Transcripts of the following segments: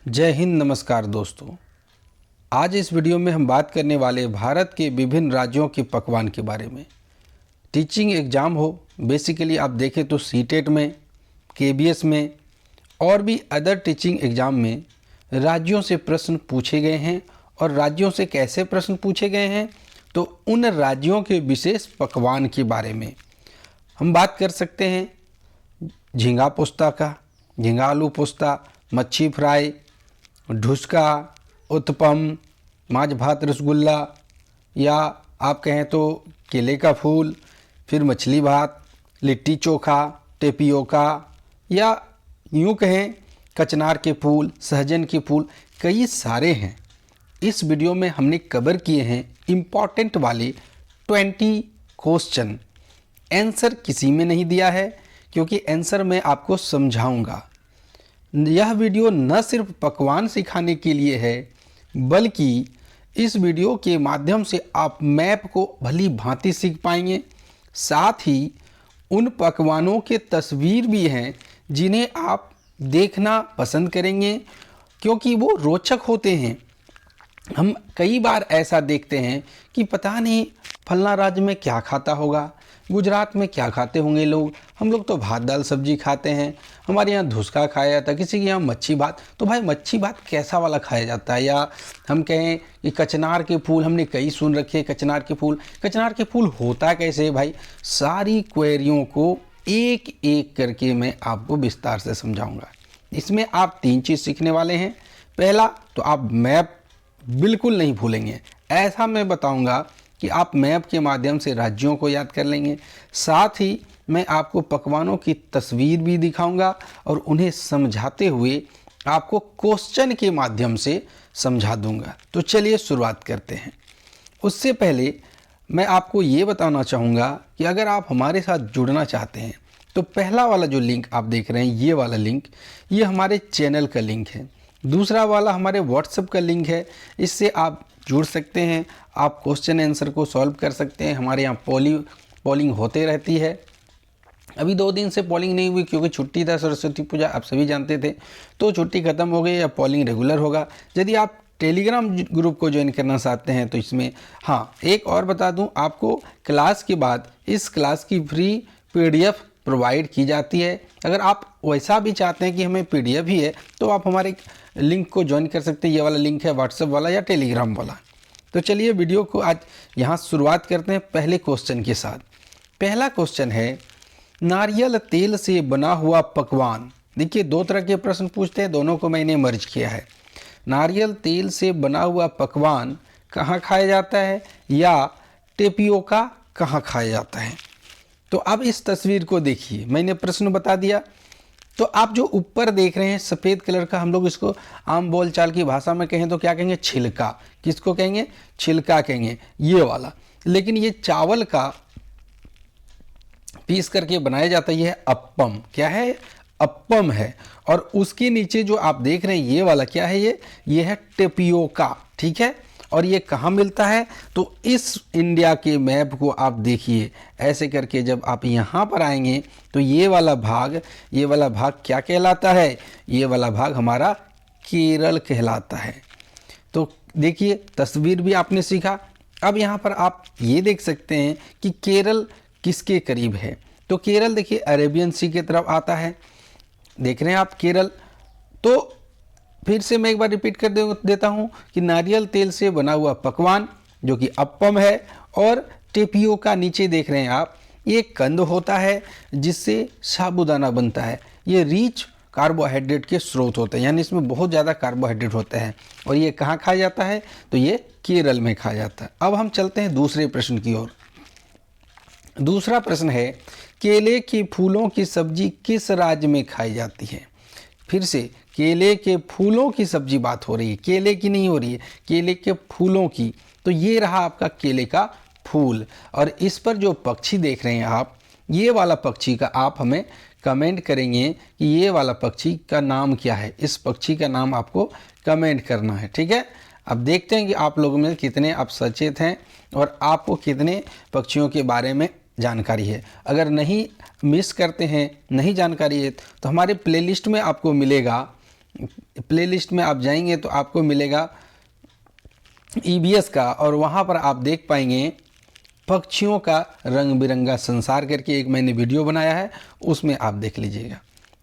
जय हिंद, नमस्कार दोस्तों। आज इस वीडियो में हम बात करने वाले भारत के विभिन्न राज्यों के पकवान के बारे में। टीचिंग एग्ज़ाम हो, बेसिकली आप देखें तो सीटेट में, केबीएस में और भी अदर टीचिंग एग्ज़ाम में राज्यों से प्रश्न पूछे गए हैं। और राज्यों से कैसे प्रश्न पूछे गए हैं, तो उन राज्यों के विशेष पकवान के बारे में हम बात कर सकते हैं। झींगा पोस्ता का, झींगा आलू पोस्ता, मच्छी फ्राई, ढुसका, उत्पम, माछ भात रसगुल्ला, या आप कहें तो केले का फूल, फिर मछली भात, लिट्टी चोखा, टेपियोका, या यूँ कहें कचनार के फूल, सहजन के फूल, कई सारे हैं। इस वीडियो में हमने कवर किए हैं इम्पॉर्टेंट वाले 20 क्वेश्चन। आंसर किसी में नहीं दिया है, क्योंकि आंसर मैं आपको समझाऊंगा। यह वीडियो न सिर्फ पकवान सिखाने के लिए है, बल्कि इस वीडियो के माध्यम से आप मैप को भली भांति सीख पाएंगे। साथ ही उन पकवानों के तस्वीर भी हैं जिन्हें आप देखना पसंद करेंगे, क्योंकि वो रोचक होते हैं। हम कई बार ऐसा देखते हैं कि पता नहीं फलना राज्य में क्या खाता होगा, गुजरात में क्या खाते होंगे लोग। हम लोग तो भात दाल सब्जी खाते हैं, हमारे यहाँ धुसका खाया जाता है, किसी के यहाँ मच्छी भात। तो भाई मच्छी भात कैसा वाला खाया जाता है? या हम कहें कि कचनार के फूल, हमने कई सुन रखे कचनार के फूल। कचनार के फूल होता कैसे है भाई? सारी क्वेरियों को एक एक करके मैं आपको विस्तार से समझाऊंगा। इसमें आप 3 चीज़ सीखने वाले हैं। पहला तो आप मैप बिल्कुल नहीं भूलेंगे, ऐसा मैं बताऊंगा कि आप मैप के माध्यम से राज्यों को याद कर लेंगे। साथ ही मैं आपको पकवानों की तस्वीर भी दिखाऊंगा और उन्हें समझाते हुए आपको क्वेश्चन के माध्यम से समझा दूंगा। तो चलिए शुरुआत करते हैं। उससे पहले मैं आपको ये बताना चाहूँगा कि अगर आप हमारे साथ जुड़ना चाहते हैं तो पहला वाला जो लिंक आप देख रहे हैं, ये वाला लिंक, ये हमारे चैनल का लिंक है। दूसरा वाला हमारे व्हाट्सएप का लिंक है, इससे आप जुड़ सकते हैं, आप क्वेश्चन आंसर को सॉल्व कर सकते हैं। हमारे यहाँ पोलिंग होते रहती है। अभी 2 दिन से पोलिंग नहीं हुई क्योंकि छुट्टी था, सरस्वती पूजा, आप सभी जानते थे। तो छुट्टी ख़त्म हो गई, अब पोलिंग रेगुलर होगा। यदि आप टेलीग्राम ग्रुप को ज्वाइन करना चाहते हैं तो इसमें, हाँ, एक और बता दूं आपको, क्लास के बाद इस क्लास की फ्री PDF प्रोवाइड की जाती है। अगर आप वैसा भी चाहते हैं कि हमें PDF ही है, तो आप हमारे लिंक को ज्वाइन कर सकते हैं। ये वाला लिंक है व्हाट्सएप वाला या टेलीग्राम वाला। तो चलिए वीडियो को आज यहाँ शुरुआत करते हैं पहले क्वेश्चन के साथ। पहला क्वेश्चन है, नारियल तेल से बना हुआ पकवान। देखिए 2 तरह के प्रश्न पूछते हैं, दोनों को मैंने मर्ज किया है। नारियल तेल से बना हुआ पकवान कहाँ खाया जाता है, या टेपियोका कहाँ खाया जाता है? तो अब इस तस्वीर को देखिए, मैंने प्रश्न बता दिया। तो आप जो ऊपर देख रहे हैं सफ़ेद कलर का, हम लोग इसको आम बोलचाल की भाषा में कहें तो क्या कहेंगे? छिलका। किसको कहेंगे? छिलका कहेंगे, ये वाला। लेकिन ये चावल का पीस करके बनाया जाता है, ये है अप्पम। क्या है? अप्पम है। और उसके नीचे जो आप देख रहे हैं ये वाला क्या है? ये है टेपियोका, ठीक है। और ये कहाँ मिलता है? तो इस इंडिया के मैप को आप देखिए, ऐसे करके जब आप यहाँ पर आएंगे तो ये वाला भाग क्या कहलाता है? ये वाला भाग हमारा केरल कहलाता है। तो देखिए तस्वीर भी आपने सीखा। अब यहाँ पर आप ये देख सकते हैं कि केरल किसके करीब है। तो केरल देखिए अरेबियन सी की तरफ आता है, देख रहे हैं आप केरल। तो फिर से मैं एक बार रिपीट कर देता हूँ कि नारियल तेल से बना हुआ पकवान जो कि अप्पम है, और टेपियोका नीचे देख रहे हैं आप, ये कंद होता है जिससे साबूदाना बनता है। ये रिच कार्बोहाइड्रेट के स्रोत होते हैं, यानी इसमें बहुत ज़्यादा कार्बोहाइड्रेट होते हैं। और ये कहाँ खाया जाता है? तो ये केरल में खाया जाता है। अब हम चलते हैं दूसरे प्रश्न की ओर। दूसरा प्रश्न है, केले के फूलों की सब्जी किस राज्य में खाई जाती है? फिर से केले के फूलों की सब्जी बात हो रही है, केले की नहीं हो रही है, केले के फूलों की। तो ये रहा आपका केले का फूल। और इस पर जो पक्षी देख रहे हैं आप, ये वाला पक्षी का आप हमें कमेंट करेंगे कि ये वाला पक्षी का नाम क्या है। इस पक्षी का नाम आपको कमेंट करना है, ठीक है। अब देखते हैं कि आप लोगों में कितने आप सचेत हैं और आपको कितने पक्षियों के बारे में जानकारी है। अगर नहीं मिस करते हैं, नहीं जानकारी है, तो हमारे प्लेलिस्ट में आपको मिलेगा प्लेलिस्ट में आप जाएंगे तो आपको मिलेगा ईबीएस का, और वहाँ पर आप देख पाएंगे पक्षियों का रंग बिरंगा संसार करके एक मैंने वीडियो बनाया है, उसमें आप देख लीजिएगा।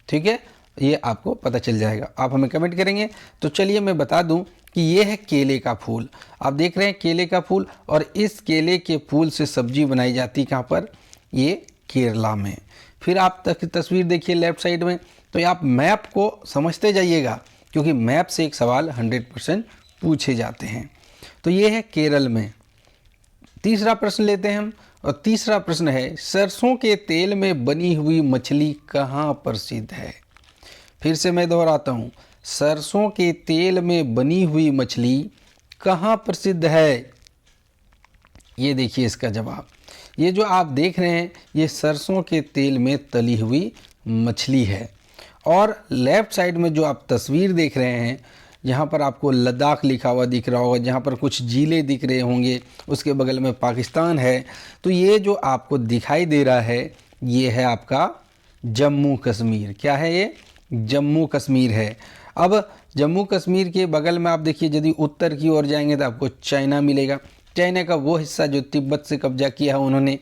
ठीक है, ये आपको पता चल जाएगा। आप हमें कमेंट करेंगे। तो चलिए मैं बता दूं कि ये है केले का फूल। आप देख रहे हैं केले का फूल, और इस केले के फूल से सब्जी बनाई जाती कहाँ पर? ये केरला में। फिर आप तस्वीर देखिए लेफ्ट साइड में, तो आप मैप को समझते जाइएगा, क्योंकि मैप से एक सवाल 100% पूछे जाते हैं। तो ये है केरल में। तीसरा प्रश्न लेते हैं हम, और तीसरा प्रश्न है सरसों के तेल में बनी हुई मछली कहाँ प्रसिद्ध है? फिर से मैं दोहराता हूँ, सरसों के तेल में बनी हुई मछली कहाँ प्रसिद्ध है? ये देखिए इसका जवाब। ये जो आप देख रहे हैं ये सरसों के तेल में तली हुई मछली है। और लेफ्ट साइड में जो आप तस्वीर देख रहे हैं, यहाँ पर आपको लद्दाख लिखा हुआ दिख रहा होगा, जहाँ पर कुछ जिले दिख रहे होंगे, उसके बगल में पाकिस्तान है। तो ये जो आपको दिखाई दे रहा है ये है आपका जम्मू कश्मीर। क्या है ये? जम्मू कश्मीर है। अब जम्मू कश्मीर के बगल में आप देखिए, यदि उत्तर की ओर जाएंगे तो आपको चाइना मिलेगा, चाइना का वो हिस्सा जो तिब्बत से कब्जा किया है उन्होंने।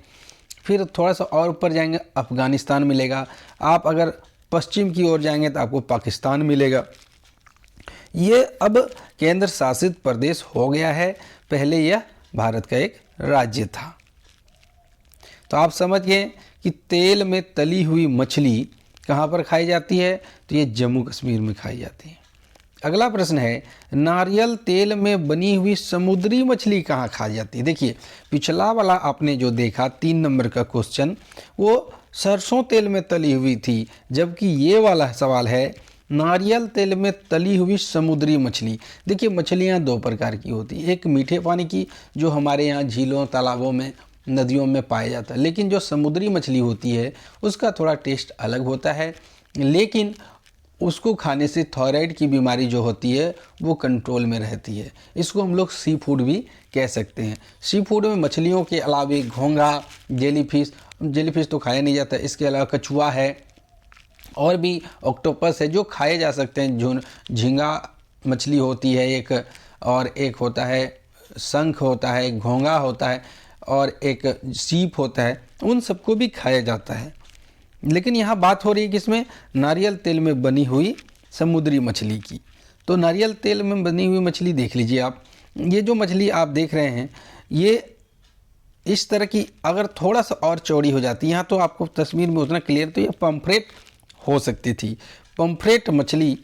फिर थोड़ा सा और ऊपर जाएंगे अफ़गानिस्तान मिलेगा। आप अगर पश्चिम की ओर जाएंगे तो आपको पाकिस्तान मिलेगा। ये अब केंद्र शासित प्रदेश हो गया है, पहले यह भारत का एक राज्य था। तो आप समझ गए कि तेल में तली हुई मछली कहाँ पर खाई जाती है? तो ये जम्मू कश्मीर में खाई जाती है। अगला प्रश्न है नारियल तेल में बनी हुई समुद्री मछली कहाँ खाई जाती है? देखिए पिछला वाला आपने जो देखा 3 नंबर का क्वेश्चन, वो सरसों तेल में तली हुई थी, जबकि ये वाला सवाल है नारियल तेल में तली हुई समुद्री मछली। देखिए मछलियाँ 2 प्रकार की होती हैं, एक मीठे पानी की जो हमारे यहाँ झीलों तालाबों में नदियों में पाया जाता है, लेकिन जो समुद्री मछली होती है उसका थोड़ा टेस्ट अलग होता है, लेकिन उसको खाने से थायराइड की बीमारी जो होती है वो कंट्रोल में रहती है। इसको हम लोग सी फूड भी कह सकते हैं। सी फूड में मछलियों के अलावा घोंघा, जेलीफिश तो खाया नहीं जाता, इसके अलावा कछुआ है और भी ऑक्टोपस है जो खाए जा सकते हैं। जो झींगा मछली होती है एक, और एक होता है शंख होता है, एक घोंघा होता है और एक सीप होता है, उन सबको भी खाया जाता है। लेकिन यहाँ बात हो रही है किसमें? नारियल तेल में बनी हुई समुद्री मछली की। तो नारियल तेल में बनी हुई मछली देख लीजिए आप। ये जो मछली आप देख रहे हैं ये इस तरह की अगर थोड़ा सा और चौड़ी हो जाती, यहाँ तो आपको तस्वीर में उतना क्लियर, तो ये पम्फ्रेट हो सकती थी। पम्फ्रेट मछली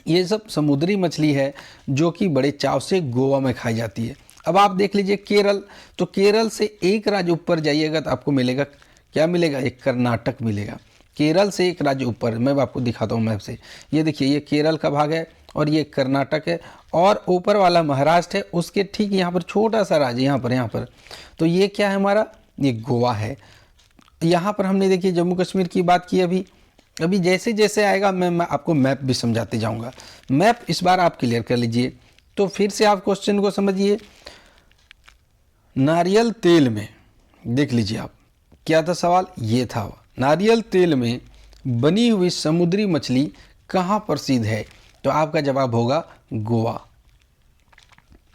ये सब समुद्री मछली है जो कि बड़े चाव से गोवा में खाई जाती है। अब आप देख लीजिए केरल, तो केरल से एक राज्य ऊपर जाइएगा तो आपको मिलेगा, क्या मिलेगा? एक कर्नाटक मिलेगा। केरल से एक राज्य ऊपर, मैं आपको दिखाता हूँ मैप से। ये देखिए ये केरल का भाग है और ये कर्नाटक है, और ऊपर वाला महाराष्ट्र है, उसके ठीक यहाँ पर छोटा सा राज्य यहाँ पर। तो ये क्या है हमारा? ये गोवा है। यहाँ पर हमने देखिए जम्मू कश्मीर की बात की। अभी जैसे जैसे आएगा मैं आपको मैप भी समझाते जाऊँगा। मैप इस बार आप क्लियर कर लीजिए। तो फिर से आप क्वेश्चन को समझिए। नारियल तेल में, देख लीजिए आप, क्या था सवाल? ये था नारियल तेल में बनी हुई समुद्री मछली कहाँ प्रसिद्ध है? तो आपका जवाब होगा गोवा।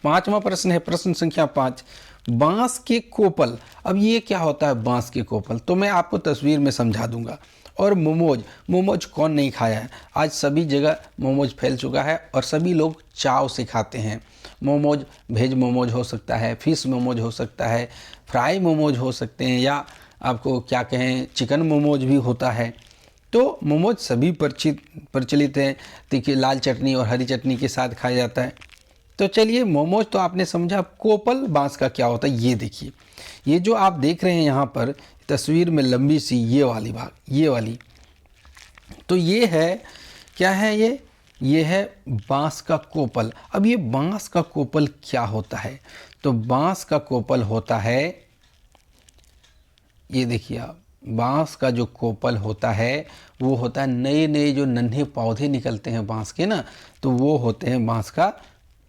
5वां प्रश्न है, प्रश्न संख्या 5, बांस के कोपल। अब ये क्या होता है बांस के कोपल? तो मैं आपको तस्वीर में समझा दूंगा। और मोमोज कौन नहीं खाया है? आज सभी जगह मोमोज फैल चुका है और सभी लोग चाव से खाते हैं। मोमोज वेज मोमोज हो सकता है, फिश मोमोज हो सकता है, फ्राई मोमोज हो सकते हैं, या आपको क्या कहें चिकन मोमोज भी होता है। तो मोमोज सभी प्रचलित हैं, तीखी लाल चटनी और हरी चटनी के साथ खाया जाता है। तो चलिए मोमोज तो आपने समझा, कोपल बांस का क्या होता है ये देखिए। ये जो आप देख रहे हैं यहाँ पर तस्वीर में लंबी सी ये वाली भाग, ये वाली, तो ये है क्या है? ये है बांस का कोपल। अब ये बांस का कोपल क्या होता है? तो बांस का कोपल होता है, ये देखिए आप, बांस का जो कोपल होता है वो होता है नए नए जो नन्हे पौधे निकलते हैं बांस के ना, तो वो होते हैं बांस का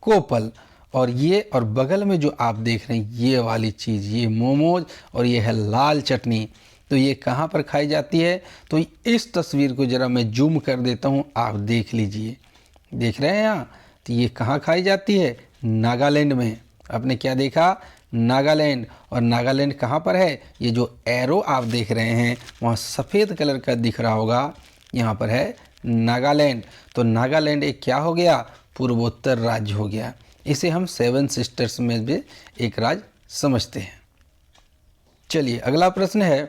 कोपल। और ये और बगल में जो आप देख रहे हैं ये वाली चीज़, ये मोमोज और ये है लाल चटनी, तो ये कहाँ पर खाई जाती है? तो इस तस्वीर को ज़रा मैं जूम कर देता हूँ, आप देख लीजिए। देख रहे हैं यहाँ, तो ये कहाँ खाई जाती है? नागालैंड में। आपने क्या देखा? नागालैंड। और नागालैंड कहाँ पर है? ये जो एरो आप देख रहे हैं वहाँ सफ़ेद कलर का दिख रहा होगा, यहाँ पर है नागालैंड। तो नागालैंड एक क्या हो गया? पूर्वोत्तर राज्य हो गया। इसे हम 7 सिस्टर्स में भी एक राज्य समझते हैं। चलिए अगला प्रश्न है,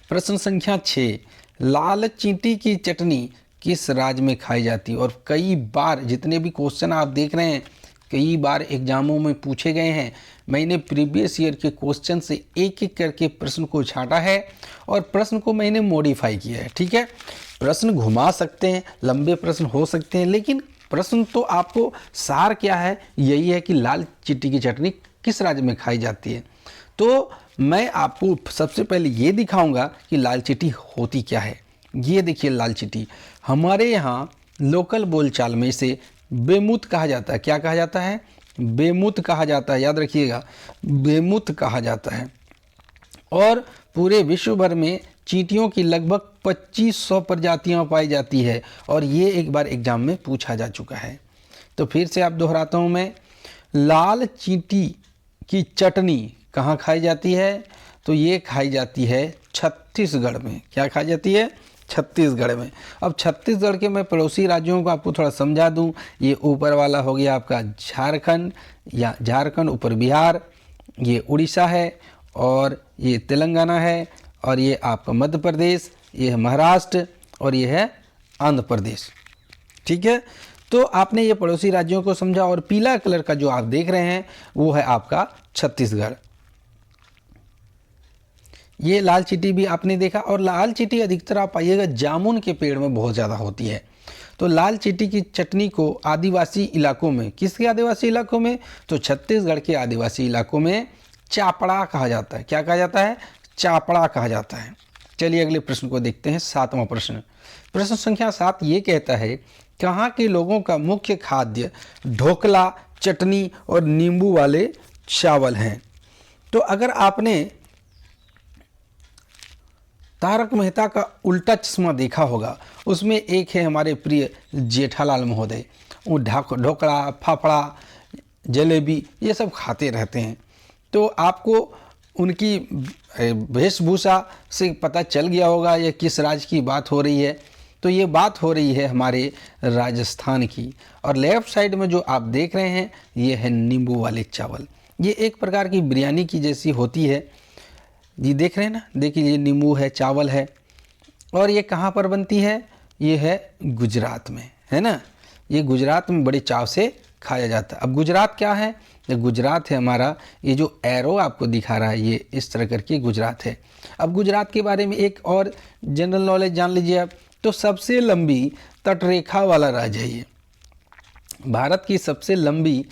प्रश्न संख्या 6, लाल चींटी की चटनी किस राज्य में खाई जाती है? और कई बार जितने भी क्वेश्चन आप देख रहे हैं कई बार एग्जामों में पूछे गए हैं। मैंने प्रीवियस ईयर के क्वेश्चन से एक एक करके प्रश्न को छांटा है और प्रश्न को मैंने मॉडिफाई किया है। ठीक है, प्रश्न घुमा सकते हैं, लंबे प्रश्न हो सकते हैं, लेकिन प्रश्न तो आपको सार क्या है, यही है कि लाल चींटी की चटनी किस राज्य में खाई जाती है। तो मैं आपको सबसे पहले ये दिखाऊंगा कि लाल चींटी होती क्या है। ये देखिए लाल चींटी, हमारे यहाँ लोकल बोलचाल में इसे बेमुत कहा जाता है। क्या कहा जाता है? बेमुत कहा जाता है, याद रखिएगा, बेमुत कहा जाता है। और पूरे विश्व भर में चींटियों की लगभग 2500 प्रजातियां पाई जाती है और ये एक बार एग्जाम में पूछा जा चुका है। तो फिर से आप दोहराता हूँ मैं, लाल चींटी की चटनी कहाँ खाई जाती है? तो ये खाई जाती है छत्तीसगढ़ में। क्या खाई जाती है? छत्तीसगढ़ में। अब छत्तीसगढ़ के मैं पड़ोसी राज्यों को आपको थोड़ा समझा दूं। ये ऊपर वाला हो गया आपका झारखंड, या झारखंड ऊपर बिहार, ये उड़ीसा है, और ये तेलंगाना है, और ये आपका मध्य प्रदेश, ये है महाराष्ट्र, और ये है आंध्र प्रदेश। ठीक है, तो आपने ये पड़ोसी राज्यों को समझा। और पीला कलर का जो आप देख रहे हैं वो है आपका छत्तीसगढ़। ये लाल चींटी भी आपने देखा, और लाल चींटी अधिकतर आप पाइएगा जामुन के पेड़ में बहुत ज़्यादा होती है। तो लाल चींटी की चटनी को आदिवासी इलाकों में, किसके आदिवासी इलाकों में? तो छत्तीसगढ़ के आदिवासी इलाकों में चापड़ा कहा जाता है। क्या कहा जाता है? चापड़ा कहा जाता है। चलिए अगले प्रश्न को देखते हैं, 7वां प्रश्न। प्रश्न संख्या 7 ये कहता है, कहाँ के लोगों का मुख्य खाद्य ढोकला, चटनी और नींबू वाले चावल हैं? तो अगर आपने तारक मेहता का उल्टा चश्मा देखा होगा, उसमें एक है हमारे प्रिय जेठालाल महोदय, वो ढोकला, फाफड़ा, जलेबी ये सब खाते रहते हैं। तो आपको उनकी वेशभूषा से पता चल गया होगा ये किस राज्य की बात हो रही है। तो ये बात हो रही है हमारे राजस्थान की। और लेफ्ट साइड में जो आप देख रहे हैं ये है नींबू वाले चावल। ये एक प्रकार की बिरयानी की जैसी होती है। ये देख रहे हैं ना, देखिए ये नींबू है, चावल है। और ये कहाँ पर बनती है? ये है गुजरात में, है ना। ये गुजरात में बड़े चाव से खाया जाता है। अब गुजरात क्या है? ये गुजरात है हमारा, ये जो एरो आपको दिखा रहा है ये इस तरह करके गुजरात है। अब गुजरात के बारे में एक और जनरल नॉलेज जान लीजिए आप। तो सबसे लंबी तटरेखा वाला राज्य है ये, भारत की सबसे लंबी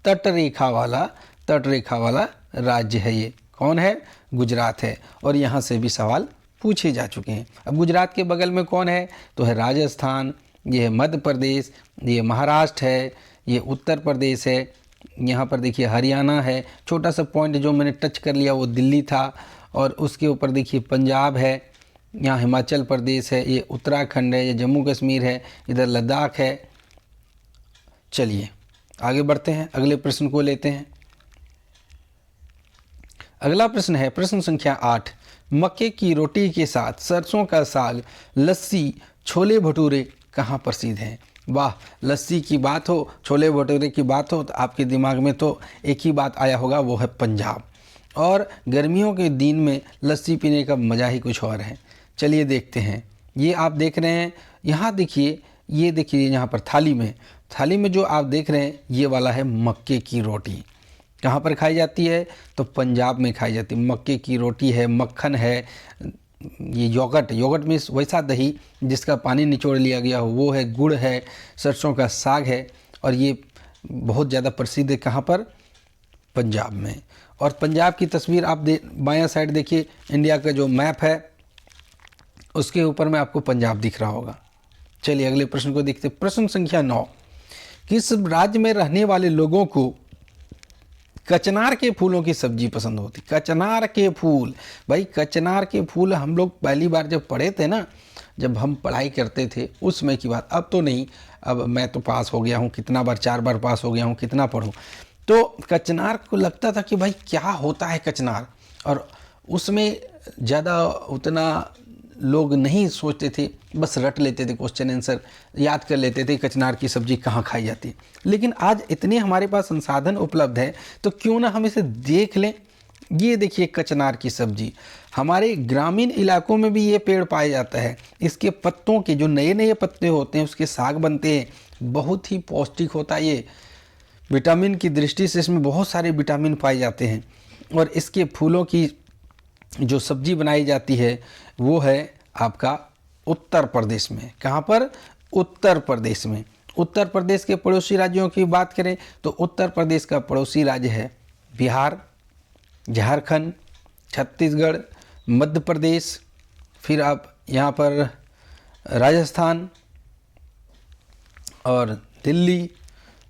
तटरेखा वाला राज्य है ये। कौन है? गुजरात है। और यहाँ से भी सवाल पूछे जा चुके हैं। अब गुजरात के बगल में कौन है? तो है राजस्थान, ये है मध्य प्रदेश, ये महाराष्ट्र है, ये उत्तर प्रदेश है, यहाँ पर देखिए हरियाणा है। छोटा सा पॉइंट जो मैंने टच कर लिया वो दिल्ली था। और उसके ऊपर देखिए पंजाब है, यहाँ हिमाचल प्रदेश है, ये उत्तराखंड है, ये जम्मू कश्मीर है, इधर लद्दाख है। चलिए आगे बढ़ते हैं, अगले प्रश्न को लेते हैं। अगला प्रश्न है प्रश्न संख्या 8, मक्के की रोटी के साथ सरसों का साग, लस्सी, छोले भटूरे कहाँ प्रसिद्ध हैं? वाह, लस्सी की बात हो, छोले भटूरे की बात हो तो आपके दिमाग में तो एक ही बात आया होगा, वो है पंजाब। और गर्मियों के दिन में लस्सी पीने का मज़ा ही कुछ और है। चलिए देखते हैं, ये आप देख रहे हैं, यहाँ देखिए, ये देखिए यहाँ पर थाली में जो आप देख रहे हैं ये वाला है मक्के की रोटी। कहाँ पर खाई जाती है? तो पंजाब में खाई जाती है। मक्के की रोटी है, मक्खन है, ये योगर्ट में वैसा दही जिसका पानी निचोड़ लिया गया हो वो है, गुड़ है, सरसों का साग है। और ये बहुत ज़्यादा प्रसिद्ध है कहाँ पर? पंजाब में। और पंजाब की तस्वीर आप बायां साइड देखिए, इंडिया का जो मैप है उसके ऊपर में आपको पंजाब दिख रहा होगा। चलिए अगले प्रश्न को देखते हैं। प्रश्न संख्या 9, किस राज्य में रहने वाले लोगों को कचनार के फूलों की सब्जी पसंद होती? कचनार के फूल, भाई कचनार के फूल हम लोग पहली बार जब पढ़े थे ना, जब हम पढ़ाई करते थे उस समय की बात, अब तो नहीं। अब मैं तो पास हो गया हूँ, कितना बार 4 बार पास हो गया हूँ, कितना पढ़ूँ। तो कचनार को लगता था कि भाई क्या होता है कचनार, और उसमें ज़्यादा उतना लोग नहीं सोचते थे, बस रट लेते थे, क्वेश्चन आंसर याद कर लेते थे, कचनार की सब्ज़ी कहाँ खाई जाती। लेकिन आज इतने हमारे पास संसाधन उपलब्ध है, तो क्यों ना हम इसे देख लें। ये देखिए कचनार की सब्ज़ी, हमारे ग्रामीण इलाकों में भी ये पेड़ पाया जाता है। इसके पत्तों के जो नए नए पत्ते होते हैं उसके साग बनते हैं, बहुत ही पौष्टिक होता है ये। विटामिन की दृष्टि से इसमें बहुत सारे विटामिन पाए जाते हैं। और इसके फूलों की जो सब्जी बनाई जाती है वो है आपका उत्तर प्रदेश में। कहाँ पर? उत्तर प्रदेश में। उत्तर प्रदेश के पड़ोसी राज्यों की बात करें तो उत्तर प्रदेश का पड़ोसी राज्य है बिहार, झारखंड, छत्तीसगढ़, मध्य प्रदेश, फिर आप यहाँ पर राजस्थान और दिल्ली,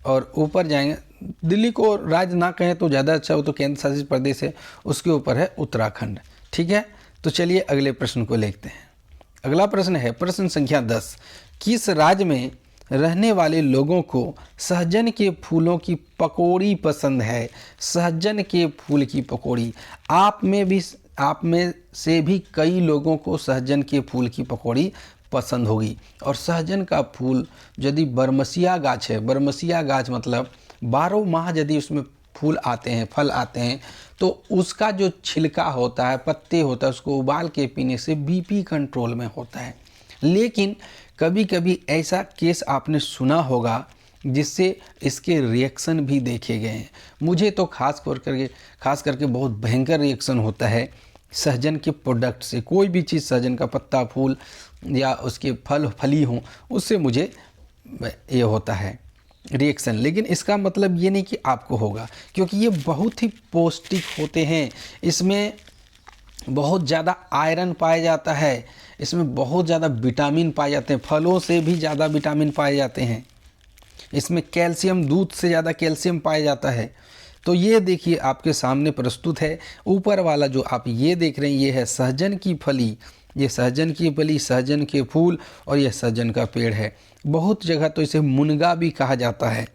और ऊपर जाएंगे, दिल्ली को राज्य ना कहें तो ज़्यादा अच्छा हो, तो केंद्र शासित प्रदेश है, उसके ऊपर है उत्तराखंड। ठीक है, तो चलिए अगले प्रश्न को देखते हैं। अगला प्रश्न है प्रश्न संख्या 10। किस राज्य में रहने वाले लोगों को सहजन के फूलों की पकौड़ी पसंद है? सहजन के फूल की पकौड़ी। आप में से भी कई लोगों को सहजन के फूल की पकौड़ी पसंद होगी। और सहजन का फूल यदि बरमसिया गाछ है, बरमसिया गाछ मतलब 12 माह यदि उसमें फूल आते हैं, फल आते हैं, तो उसका जो छिलका होता है, पत्ते होता है, उसको उबाल के पीने से बीपी कंट्रोल में होता है। लेकिन कभी कभी ऐसा केस आपने सुना होगा जिससे इसके रिएक्शन भी देखे गए हैं। मुझे तो खास करके बहुत भयंकर रिएक्शन होता है सहजन के प्रोडक्ट से। कोई भी चीज़, सहजन का पत्ता, फूल या उसके फली हों, उससे मुझे ये होता है रिएक्शन। लेकिन इसका मतलब ये नहीं कि आपको होगा, क्योंकि ये बहुत ही पौष्टिक होते हैं। इसमें बहुत ज़्यादा आयरन पाया जाता है, इसमें बहुत ज़्यादा विटामिन पाए जाते हैं, फलों से भी ज़्यादा विटामिन पाए जाते हैं। इसमें कैल्शियम, दूध से ज़्यादा कैल्शियम पाया जाता है। तो ये देखिए आपके सामने प्रस्तुत है। ऊपर वाला जो आप ये देख रहे हैं ये है सहजन की फली, ये सहजन की फली, सहजन के फूल, और ये सहजन का पेड़ है। बहुत जगह तो इसे मुनगा भी कहा जाता है।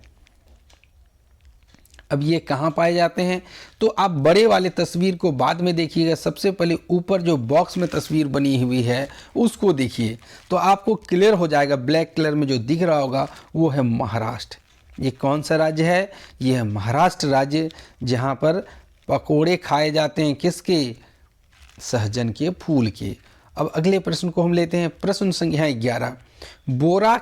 अब ये कहाँ पाए जाते हैं? तो आप बड़े वाले तस्वीर को बाद में देखिएगा, सबसे पहले ऊपर जो बॉक्स में तस्वीर बनी हुई है उसको देखिए, तो आपको क्लियर हो जाएगा। ब्लैक कलर में जो दिख रहा होगा वो है महाराष्ट्र। ये कौन सा राज्य है? ये है महाराष्ट्र राज्य, जहाँ पर पकोड़े खाए जाते हैं। किसके? सहजन के फूल के। अब अगले प्रश्न को हम लेते हैं, प्रश्न संख्या 11। बोरा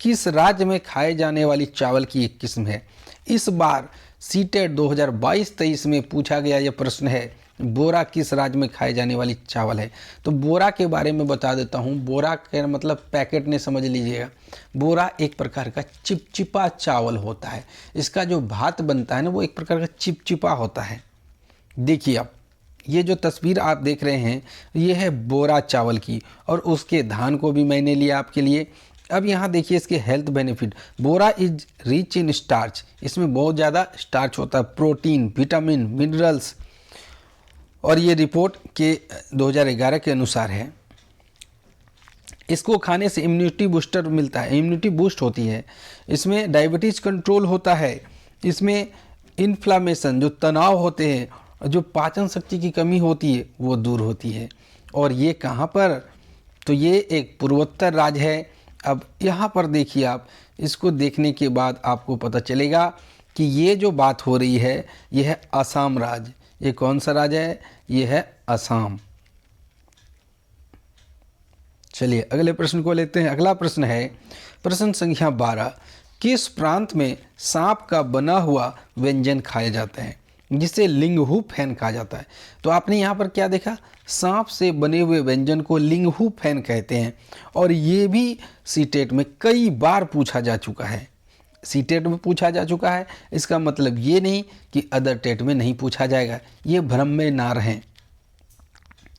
किस राज्य में खाए जाने वाली चावल की एक किस्म है? इस बार सीटेट 2022-23 में पूछा गया यह प्रश्न है, बोरा किस राज्य में खाए जाने वाली चावल है। तो बोरा के बारे में बता देता हूँ। बोरा का मतलब पैकेट ने समझ लीजिएगा। बोरा एक प्रकार का चिपचिपा चावल होता है। इसका जो भात बनता है ना, वो एक प्रकार का चिपचिपा होता है। देखिए आप ये जो तस्वीर आप देख रहे हैं ये है बोरा चावल की, और उसके धान को भी मैंने लिया आपके लिए। अब यहाँ देखिए इसके health benefit. Bora is rich in starch, इसमें बहुत ज़्यादा स्टार्च होता है, प्रोटीन, विटामिन, मिनरल्स। और ये रिपोर्ट के 2011 के अनुसार है। इसको खाने से इम्यूनिटी बूस्टर मिलता है, इम्यूनिटी बूस्ट होती है। इसमें डायबिटीज़ कंट्रोल होता है। इसमें इन्फ्लामेशन, जो तनाव होते हैं, जो पाचन शक्ति की कमी होती है, वो दूर होती है। और ये कहाँ पर? तो ये एक पूर्वोत्तर राज्य है। अब यहाँ पर देखिए आप, इसको देखने के बाद आपको पता चलेगा कि ये जो बात हो रही है ये है असम राज्य। ये कौन सा राज्य है? ये है असम। चलिए अगले प्रश्न को लेते हैं। अगला प्रश्न है प्रश्न संख्या 12। किस प्रांत में सांप का बना हुआ व्यंजन खाया जाता है जिसे लिंगहू फैन कहा जाता है? तो आपने यहाँ पर क्या देखा? सांप से बने हुए व्यंजन को लिंगहू फैन कहते हैं। और ये भी सीटेट में कई बार पूछा जा चुका है। सीटेट में पूछा जा चुका है, इसका मतलब ये नहीं कि अदर टेट में नहीं पूछा जाएगा। ये भ्रम में ना रहें।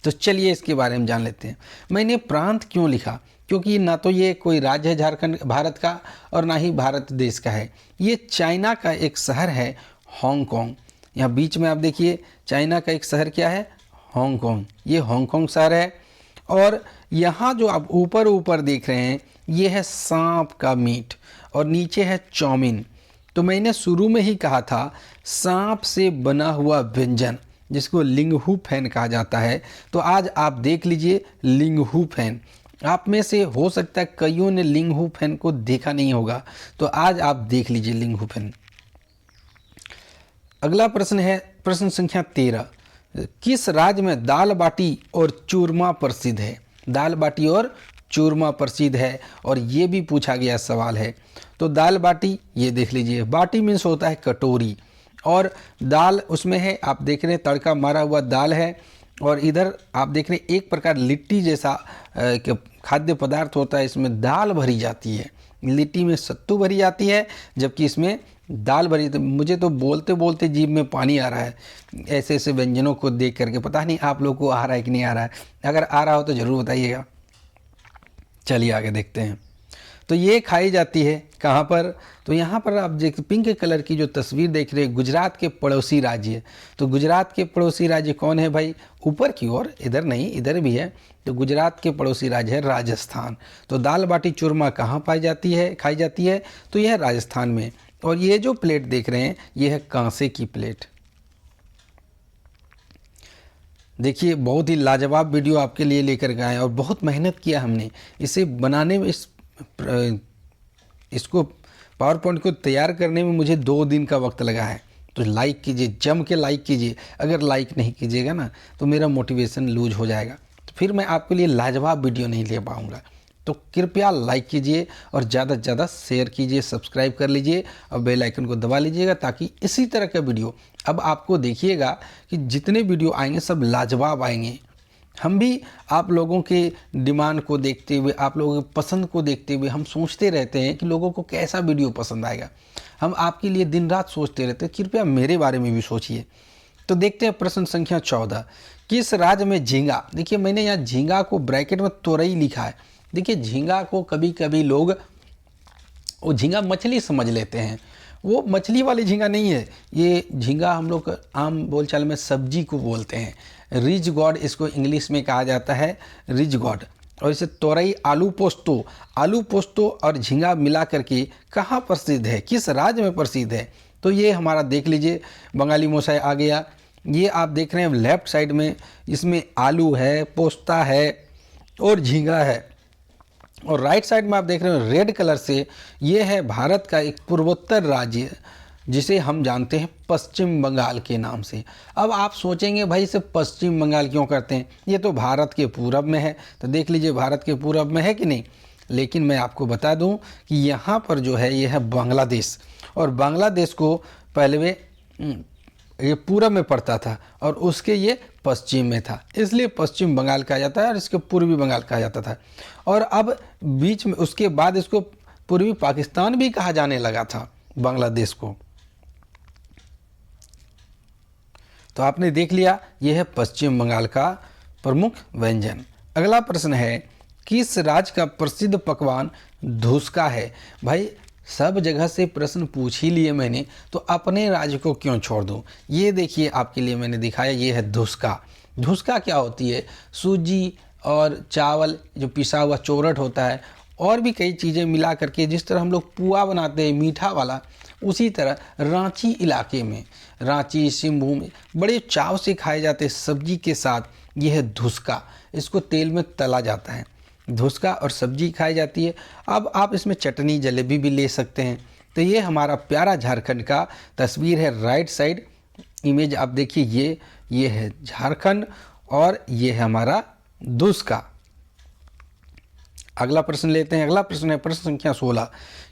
तो चलिए इसके बारे में जान लेते हैं। मैंने प्रांत क्यों लिखा? क्योंकि ना तो ये कोई राज्य है झारखंड भारत का, और ना ही भारत देश का है। ये चाइना का एक शहर है हांगकांग। यहाँ बीच में आप देखिए चाइना का एक शहर क्या है? हांगकांग। ये हांगकांग शहर है। और यहाँ जो आप ऊपर ऊपर देख रहे हैं ये है सांप का मीट और नीचे है चाउमीन। तो मैंने शुरू में ही कहा था सांप से बना हुआ व्यंजन जिसको लिंगहू फैन कहा जाता है। तो आज आप देख लीजिए लिंगहू फैन। आप में से हो सकता है कईयों ने लिंगहू फैन को देखा नहीं होगा, तो आज आप देख लीजिए लिंगहू फैन। अगला प्रश्न है प्रश्न संख्या 13। किस राज्य में दाल बाटी और चूरमा प्रसिद्ध है? दाल बाटी और चूरमा प्रसिद्ध है और ये भी पूछा गया सवाल है। तो दाल बाटी ये देख लीजिए, बाटी मीन्स होता है कटोरी और दाल उसमें है, आप देख रहे हैं तड़का मारा हुआ दाल है और इधर आप देख रहे हैं एक प्रकार लिट्टी जैसा खाद्य पदार्थ होता है, इसमें दाल भरी जाती है। लिट्टी में सत्तू भरी जाती है जबकि इसमें दाल भरी। तो मुझे तो बोलते बोलते जीभ में पानी आ रहा है ऐसे ऐसे व्यंजनों को देख करके। पता नहीं आप लोग को आ रहा है कि नहीं आ रहा है, अगर आ रहा हो तो ज़रूर बताइएगा। चलिए आगे देखते हैं। तो ये खाई जाती है कहाँ पर? तो यहाँ पर आप देख पिंक कलर की जो तस्वीर देख रहे हैं गुजरात के पड़ोसी राज्य। तो गुजरात के पड़ोसी राज्य कौन है भाई? ऊपर की ओर, इधर नहीं इधर भी है। तो गुजरात के पड़ोसी राज्य है राजस्थान। तो दाल बाटी चूरमा कहाँ पाई जाती है, खाई जाती है? तो यह है राजस्थान में। और ये जो प्लेट देख रहे हैं ये है कांसे की प्लेट। देखिए बहुत ही लाजवाब वीडियो आपके लिए लेकर के आए और बहुत मेहनत किया हमने इसे बनाने में। इसको पावर पॉइंट को तैयार करने में मुझे 2 दिन का वक्त लगा है। तो लाइक कीजिए, जम के लाइक कीजिए। अगर लाइक नहीं कीजिएगा ना तो मेरा मोटिवेशन लूज हो जाएगा, तो फिर मैं आपके लिए लाजवाब वीडियो नहीं ले पाऊँगा। तो कृपया लाइक कीजिए और ज़्यादा से ज़्यादा शेयर कीजिए, सब्सक्राइब कर लीजिए और बेल आइकन को दबा लीजिएगा ताकि इसी तरह का वीडियो अब आपको देखिएगा कि जितने वीडियो आएंगे सब लाजवाब आएंगे। हम भी आप लोगों के डिमांड को देखते हुए, आप लोगों के पसंद को देखते हुए हम सोचते रहते हैं कि लोगों को कैसा वीडियो पसंद आएगा। हम आपके लिए दिन रात सोचते रहते हैं, कृपया मेरे बारे में भी सोचिए। तो देखते हैं प्रश्न संख्या 14। किस राज्य में झींगा, देखिए मैंने यहाँ झींगा को ब्रैकेट में तोरई लिखा है। देखिए झींगा को कभी कभी लोग वो झींगा मछली समझ लेते हैं, वो मछली वाली झींगा नहीं है। ये झींगा हम लोग आम बोलचाल में सब्जी को बोलते हैं। रिज गॉड इसको इंग्लिश में कहा जाता है, रिज गॉड। और इसे तोरई, आलू पोस्तो और झींगा मिला करके कहाँ प्रसिद्ध है, किस राज्य में प्रसिद्ध है? तो ये हमारा देख लीजिए बंगाली मोसाई आ गया। ये आप देख रहे हैं लेफ्ट साइड में, इसमें आलू है, पोस्ता है और झींगा है। और राइट साइड में आप देख रहे हो रेड कलर से, ये है भारत का एक पूर्वोत्तर राज्य जिसे हम जानते हैं पश्चिम बंगाल के नाम से। अब आप सोचेंगे भाई इसे पश्चिम बंगाल क्यों करते हैं, ये तो भारत के पूरब में है। तो देख लीजिए भारत के पूरब में है कि नहीं। लेकिन मैं आपको बता दूं कि यहाँ पर जो है ये है बांग्लादेश, और बांग्लादेश को पहले ये पूरब में पड़ता था और उसके ये पश्चिम में था, इसलिए पश्चिम बंगाल कहा जाता है और इसको पूर्वी बंगाल कहा जाता था। और अब बीच में उसके बाद इसको पूर्वी पाकिस्तान भी कहा जाने लगा था बांग्लादेश को। तो आपने देख लिया ये है पश्चिम बंगाल का प्रमुख व्यंजन। अगला प्रश्न है किस राज्य का प्रसिद्ध पकवान धुसका है? भाई सब जगह से प्रश्न पूछ ही लिए मैंने, तो अपने राज्य को क्यों छोड़ दूं। ये देखिए आपके लिए मैंने दिखाया, ये है धुसका। धुसका क्या होती है? सूजी और चावल जो पिसा हुआ चोरट होता है और भी कई चीज़ें मिला करके जिस तरह हम लोग पुआ बनाते हैं मीठा वाला, उसी तरह रांची इलाके में, रांची सिंहभूम में बड़े चाव से खाए जाते सब्जी के साथ यह है धुसका। इसको तेल में तला जाता है, धुसका और सब्जी खाई जाती है। अब आप इसमें चटनी जलेबी भी ले सकते हैं। तो ये हमारा प्यारा झारखंड का तस्वीर है, राइट साइड इमेज आप देखिए, ये है झारखंड और ये है हमारा धुसका। अगला प्रश्न लेते हैं। अगला प्रश्न है प्रश्न संख्या 16।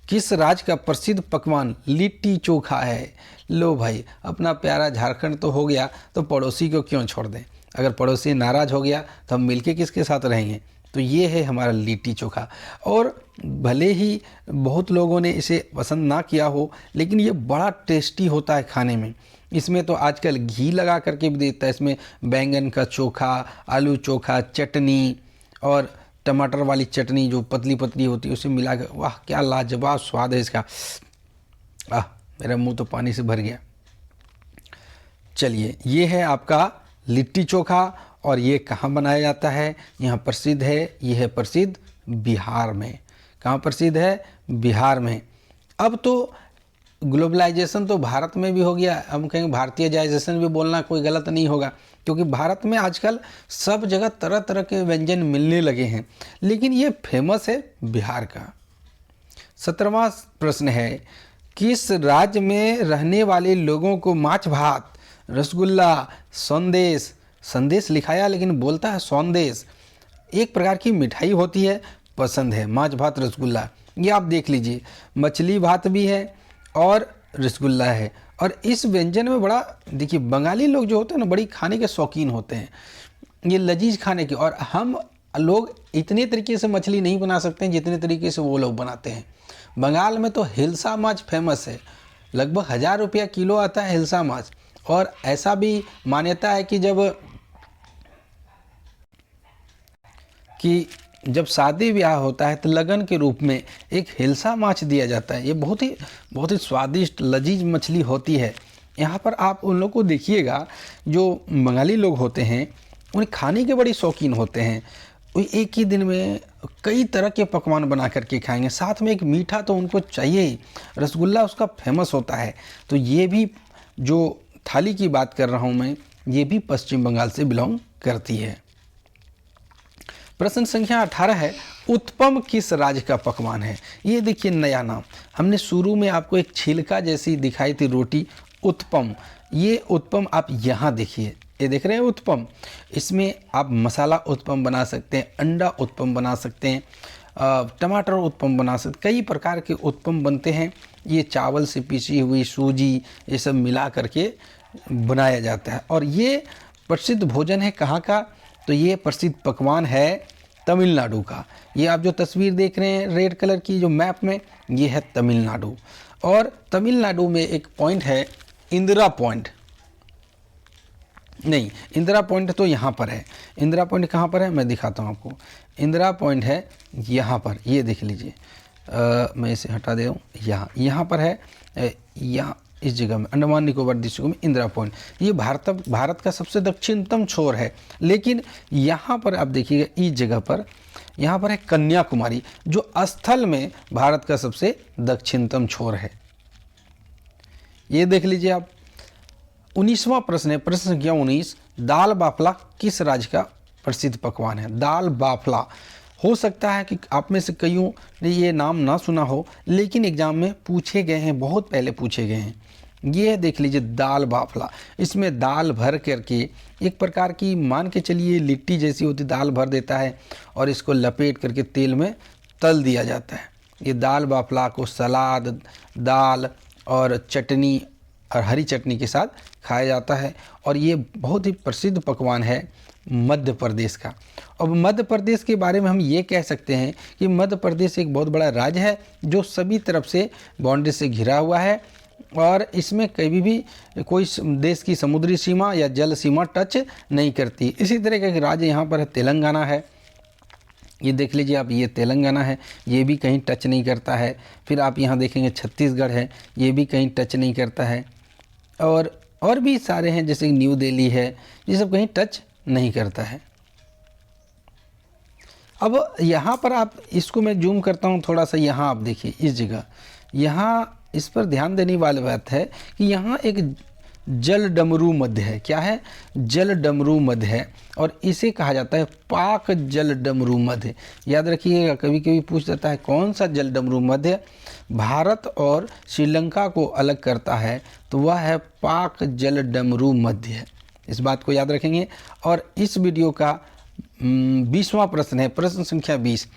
किस राज्य का प्रसिद्ध पकवान लिट्टी चोखा है? लो भाई, अपना प्यारा झारखंड तो हो गया, तो पड़ोसी को क्यों छोड़ दें। अगर पड़ोसी नाराज़ हो गया तो हम मिलके किसके साथ रहेंगे। तो ये है हमारा लिट्टी चोखा। और भले ही बहुत लोगों ने इसे पसंद ना किया हो, लेकिन ये बड़ा टेस्टी होता है खाने में। इसमें तो आजकल घी लगा करके भी देता है। इसमें बैंगन का चोखा, आलू चोखा, चटनी और टमाटर वाली चटनी जो पतली पतली होती है उसे मिला कर, वाह क्या लाजवाब स्वाद है इसका। मेरा मुंह तो पानी से भर गया। चलिए ये है आपका लिट्टी चोखा और ये कहाँ बनाया जाता है, यहाँ प्रसिद्ध है, ये है प्रसिद्ध बिहार में। कहाँ प्रसिद्ध है, बिहार में। अब तो ग्लोबलाइजेशन तो भारत में भी हो गया, हम कहेंगे भारतीयजाइजेशन भी बोलना कोई गलत नहीं होगा, क्योंकि भारत में आजकल सब जगह तरह तरह के व्यंजन मिलने लगे हैं, लेकिन ये फेमस है बिहार का। 17वां प्रश्न है, किस राज्य में रहने वाले लोगों को माछ भात, रसगुल्ला, संदेश, संदेश लिखाया लेकिन बोलता है संदेश, एक प्रकार की मिठाई होती है, पसंद है। माछ भात रसगुल्ला, ये आप देख लीजिए। मछली भात भी है और रसगुल्ला है। और इस व्यंजन में बड़ा देखिए, बंगाली लोग जो होते हैं ना, बड़ी खाने के शौकीन होते हैं, ये लजीज खाने के। और हम लोग इतने तरीके से मछली नहीं बना सकते हैं जितने तरीके से वो लोग बनाते हैं। बंगाल में तो हिल्सा माछ फेमस है, लगभग 1000 रुपया किलो आता है हिल्सा माछ। और ऐसा भी मान्यता है कि जब शादी ब्याह होता है तो लगन के रूप में एक हिल्सा माछ दिया जाता है। ये बहुत ही स्वादिष्ट लजीज मछली होती है। यहाँ पर आप उन लोग को देखिएगा, जो बंगाली लोग होते हैं उन्हें खाने के बड़ी शौकीन होते हैं। वो एक ही दिन में कई तरह के पकवान बना करके खाएंगे, साथ में एक मीठा तो उनको चाहिए ही। रसगुल्ला उसका फेमस होता है। तो ये भी जो थाली की बात कर रहा हूँ मैं, ये भी पश्चिम बंगाल से बिलोंग करती है। प्रश्न संख्या 18 है, उत्पम किस राज्य का पकवान है। ये देखिए नया नाम, हमने शुरू में आपको एक छिलका जैसी दिखाई थी रोटी, उत्पम। ये उत्पम आप यहाँ देखिए, ये देख रहे हैं उत्पम। इसमें आप मसाला उत्पम बना सकते हैं, अंडा उत्पम बना सकते हैं, टमाटर उत्पम बना सकते, कई प्रकार के उत्पम बनते हैं। ये चावल से पीसी हुई सूजी ये सब मिला करके बनाया जाता है। और ये प्रसिद्ध भोजन है कहाँ का, तो ये प्रसिद्ध पकवान है तमिलनाडु का। ये आप जो तस्वीर देख रहे हैं रेड कलर की जो मैप में, ये है तमिलनाडु। और तमिलनाडु में एक पॉइंट है इंदिरा पॉइंट, नहीं इंदिरा पॉइंट तो यहाँ पर है। इंदिरा पॉइंट कहाँ पर है मैं दिखाता हूँ आपको। इंदिरा पॉइंट है यहाँ पर, ये देख लीजिए। मैं इसे हटा दे रहा हूँ, यहाँ पर है, यहाँ इस जगह में अंडमान निकोबार द्वीपों में इंदिरा पॉइंट। ये भारत का सबसे दक्षिणतम छोर है। लेकिन यहाँ पर आप देखिएगा, इस जगह पर यहाँ पर है कन्याकुमारी, जो स्थल में भारत का सबसे दक्षिणतम छोर है। ये देख लीजिए आप। 19वां प्रश्न है, प्रश्न संख्या 19, दाल बाफला किस राज्य का प्रसिद्ध पकवान है। दाल बाफला, हो सकता है कि आप में से कईयों ने ये नाम ना सुना हो, लेकिन एग्जाम में पूछे गए हैं, बहुत पहले पूछे गए हैं। ये देख लीजिए दाल बाफला, इसमें दाल भर करके एक प्रकार की मान के चलिए लिट्टी जैसी होती, दाल भर देता है और इसको लपेट करके तेल में तल दिया जाता है। ये दाल बाफला को सलाद, दाल और चटनी और हरी चटनी के साथ खाया जाता है। और ये बहुत ही प्रसिद्ध पकवान है मध्य प्रदेश का। अब मध्य प्रदेश के बारे में हम ये कह सकते हैं कि मध्य प्रदेश एक बहुत बड़ा राज्य है जो सभी तरफ से बाउंड्री से घिरा हुआ है, और इसमें कभी भी कोई देश की समुद्री सीमा या जल सीमा टच नहीं करती। इसी तरह का एक राज्य यहाँ पर है तेलंगाना है। ये देख लीजिए आप, ये तेलंगाना है, ये भी कहीं टच नहीं करता है। फिर आप यहाँ देखेंगे छत्तीसगढ़ है, ये भी कहीं टच नहीं करता है। और भी सारे हैं, जैसे न्यू दिल्ली है, ये सब कहीं टच नहीं करता है। अब यहाँ पर आप इसको मैं जूम करता हूँ थोड़ा सा, यहाँ आप देखिए इस जगह, यहाँ इस पर ध्यान देने वाली बात है कि यहाँ एक जल डमरू मध्य है। क्या है, जल डमरू मध्य है, और इसे कहा जाता है पाक जल डमरू मध्य। याद रखिएगा, कभी कभी पूछ जाता है कौन सा जल डमरू मध्य भारत और श्रीलंका को अलग करता है, तो वह है पाक जल डमरू मध्य। इस बात को याद रखेंगे। और इस वीडियो का 20वां प्रश्न है, प्रश्न संख्या 20,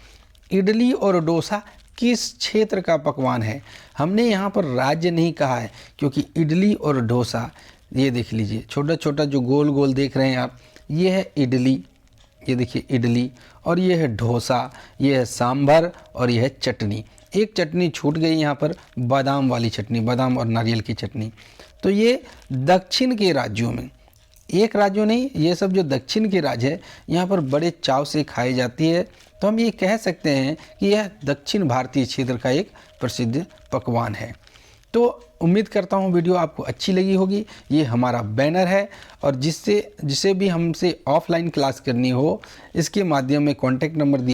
इडली और डोसा किस क्षेत्र का पकवान है। हमने यहाँ पर राज्य नहीं कहा है, क्योंकि इडली और डोसा, ये देख लीजिए छोटा छोटा जो गोल गोल देख रहे हैं आप, ये है इडली, ये देखिए इडली, और ये है डोसा, ये है सांभर, और ये है चटनी। एक चटनी छूट गई यहाँ पर, बादाम वाली चटनी, बादाम और नारियल की चटनी। तो ये दक्षिण के राज्यों में, एक राज्यों नहीं, ये सब जो दक्षिण के राज्य है यहाँ पर बड़े चाव से खाई जाती है। तो हम ये कह सकते हैं कि यह दक्षिण भारतीय क्षेत्र का एक प्रसिद्ध पकवान है। तो उम्मीद करता हूँ वीडियो आपको अच्छी लगी होगी। ये हमारा बैनर है और जिसे भी हमसे ऑफलाइन क्लास करनी हो इसके माध्यम में कॉन्टैक्ट नंबर दिया